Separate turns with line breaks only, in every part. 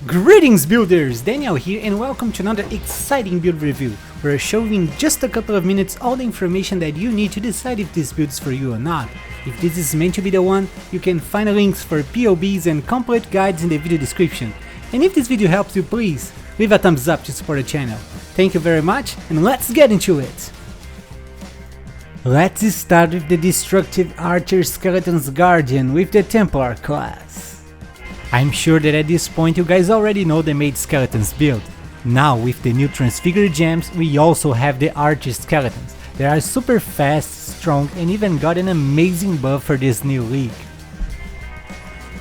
Greetings builders, Daniel here and welcome to another exciting build review, where I show you in just a couple of minutes all the information that you need to decide if this build is for you or not. If this is meant to be the one, you can find links for POBs and complete guides in the video description. And if this video helps you, please leave a thumbs up to support the channel. Thank you very much and let's get into it! Let's start with the destructive Archer Skeleton's Guardian with the Templar class. I'm sure that at this point you guys already know the Made Skeletons build. Now with the new Transfigure gems we also have the Archer Skeletons. They are super fast, strong and even got an amazing buff for this new league.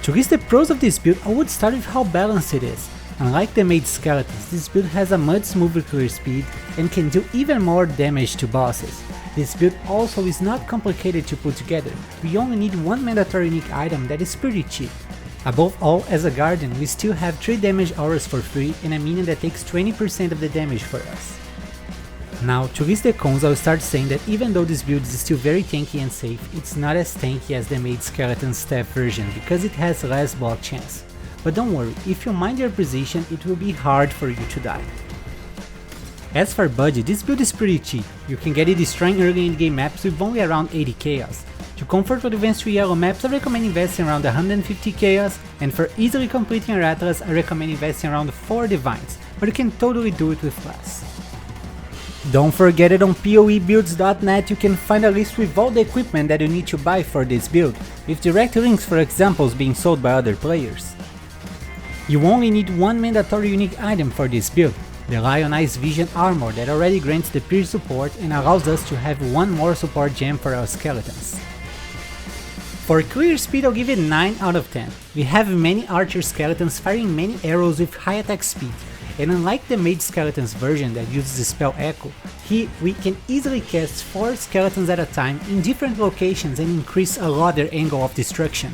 To list the pros of this build, I would start with how balanced it is. Unlike the Made Skeletons, this build has a much smoother clear speed and can do even more damage to bosses. This build also is not complicated to put together, we only need one mandatory unique item that is pretty cheap. Above all, as a guardian, we still have 3 damage auras for free and a minion that takes 20% of the damage for us. Now, to list the cons, I'll start saying that even though this build is still very tanky and safe, it's not as tanky as the Made Skeleton staff version because it has less block chance. But don't worry, if you mind your position, it will be hard for you to die. As for budget, this build is pretty cheap. You can get it destroying early in game maps with only around 80 chaos. To comfort with advanced 3 yellow maps, I recommend investing around 150 chaos, and for easily completing your atlas, I recommend investing around 4 divines, but you can totally do it with less. Don't forget that on PoEbuilds.net you can find a list with all the equipment that you need to buy for this build, with direct links for examples being sold by other players. You only need one mandatory unique item for this build, the Lionized Vision armor that already grants the peer support and allows us to have one more support gem for our skeletons. For clear speed I'll give it 9 out of 10. We have many archer skeletons firing many arrows with high attack speed, and unlike the Made Skeletons version that uses the spell Echo, here we can easily cast 4 skeletons at a time in different locations and increase a lot their angle of destruction.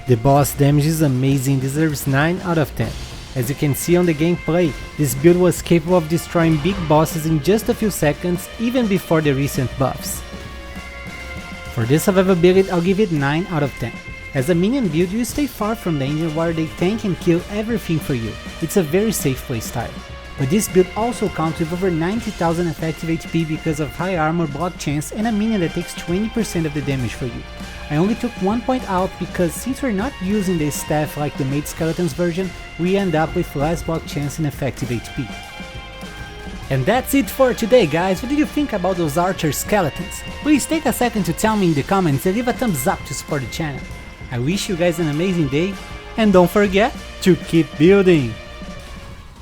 The boss damage is amazing, deserves 9 out of 10. As you can see on the gameplay, this build was capable of destroying big bosses in just a few seconds even before the recent buffs. For this survivability I'll give it 9 out of 10. As a minion build you stay far from danger while they tank and kill everything for you. It's a very safe playstyle. But this build also counts with over 90,000 effective HP because of high armor, block chance and a minion that takes 20% of the damage for you. I only took 1 point out because since we're not using the staff like the Made Skeletons version, we end up with less block chance and effective HP. And that's it for today guys, what did you think about those Archer Skeletons? Please take a second to tell me in the comments and leave a thumbs up to support the channel. I wish you guys an amazing day and don't forget to keep building!